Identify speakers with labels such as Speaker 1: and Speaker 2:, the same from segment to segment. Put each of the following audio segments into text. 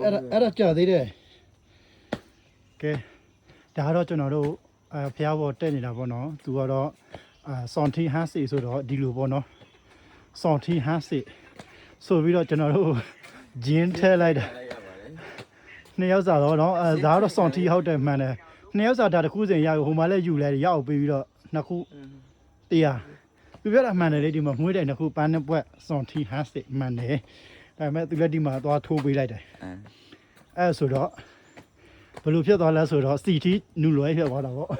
Speaker 1: အဲ့ဒါကြာသေးတယ်ကဲဒါကတော့ကျွန်တော်တို့ဖျားပေါ်တက်နေတာပေါ့နော်သူကတော့စောန်တီဟန်စီဆိုတော့ဒီလိုပေါ့နော်စောန်တီဟန်စီဆိုပြီးတော့ကျွန်တော်တို့ဂျင်းထဲလိုက်တာနှစ်ယောက်စာတော့နော်ဒါကတော့စောန်တီဟုတ်တယ်မှန်တယ်နှစ်ယောက်စာဒါတစ်ခုစဉ်ရဟိုမှာလည်းယူလိုက်ရအောင်ပြီးတော့နှစ်ခုတရားသူပြောတာမှန်တယ်လေဒီမှာမွေးတယ်နှစ်ခုပန်းနှစ်ပွက်စောန်တီဟန်စီမှန်တယ်ဒါပေမဲ့သူလည်းဒီမှာသွားထိုးပေးလိုက်တယ်အဲ့ဆိုတော့ဘယ်လိုဖြစ်သွားလဲဆိုတော့စီတီနူလွဲဖြစ်သွားတာပေါ့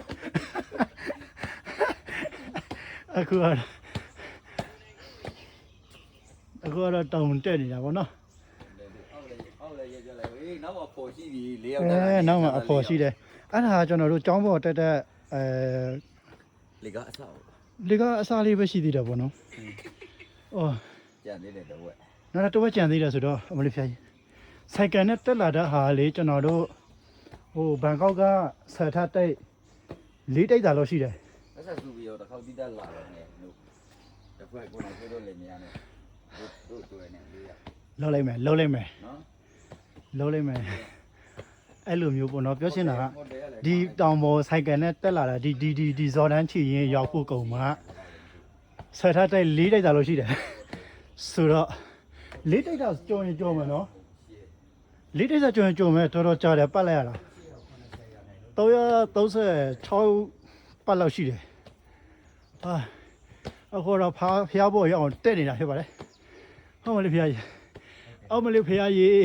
Speaker 1: အခုကတော့တောင်းတက်နေတာပေါ့နော်
Speaker 2: ဟုတ်လေရကြလိုက်ဟေးနောက်မှာပေါ်ရှိပြီ၄ယောက်
Speaker 1: နောက်မှာအဖော်ရှိတယ်အဲ့ဒါကျွန်တော်တို့ကျောင်းပေါ်တက်
Speaker 2: လေကအဆောက်
Speaker 1: လေကအစားလေးပဲရှိသေးတယ်ပေါ့နော်အော်
Speaker 2: ကြံသေးတယ်တော့ဝက်
Speaker 1: နောက်တော့ကြံသေးတယ်ဆိုတော့အမလေးဖျားကြီးဆိုင်ကယ်နဲ့တက်လာတဲ့ဟာလေကျွန်တော်တို့ဟိုဘန်ကောက်ကဆက်ထတိုက်လေးတိုက်တာလို့ရှိတယ်
Speaker 2: အဲ့ဆက်စုပြီးတော့တစ်ခေါက်တိတက်လာတော့ねတို့တစ်ခွက်ကိုယ်နဲ့ပြောလို့လည်းမရနဲ့တို့တွေ့နေလေးရ
Speaker 1: လုံးလိုက်မယ်နော်လုံးလိုက်မယ်အဲ့လိုမျိုးပေါ့နော်ပြောရှင်းတာကဒီတောင်ပေါ်ဆိုင်ကယ်နဲ့တက်လာတာဒီဇော်တန်းချီရင်ရောက်ဖို့ကုန်မှာဆက်ထတိုက်လေးတိုက်တာလို့ရှိတယ်ဆိုတော့လေးတိုက်တာကြော်ရင်ကြော်မယ်နော်လေးတိုက်တာကြော်ရင်ကြော်မယ်တော်တော်ကြာတယ်ပတ်လိုက်ရတာ336ပတ်လောက်ရှိတယ်အခုတော့ဖျားဖို့ရအောင်တက်နေတာဖြစ်ပါတယ်ဟုတ်မလေးဖျားကြီးအောင်မလေးဖျားကြီး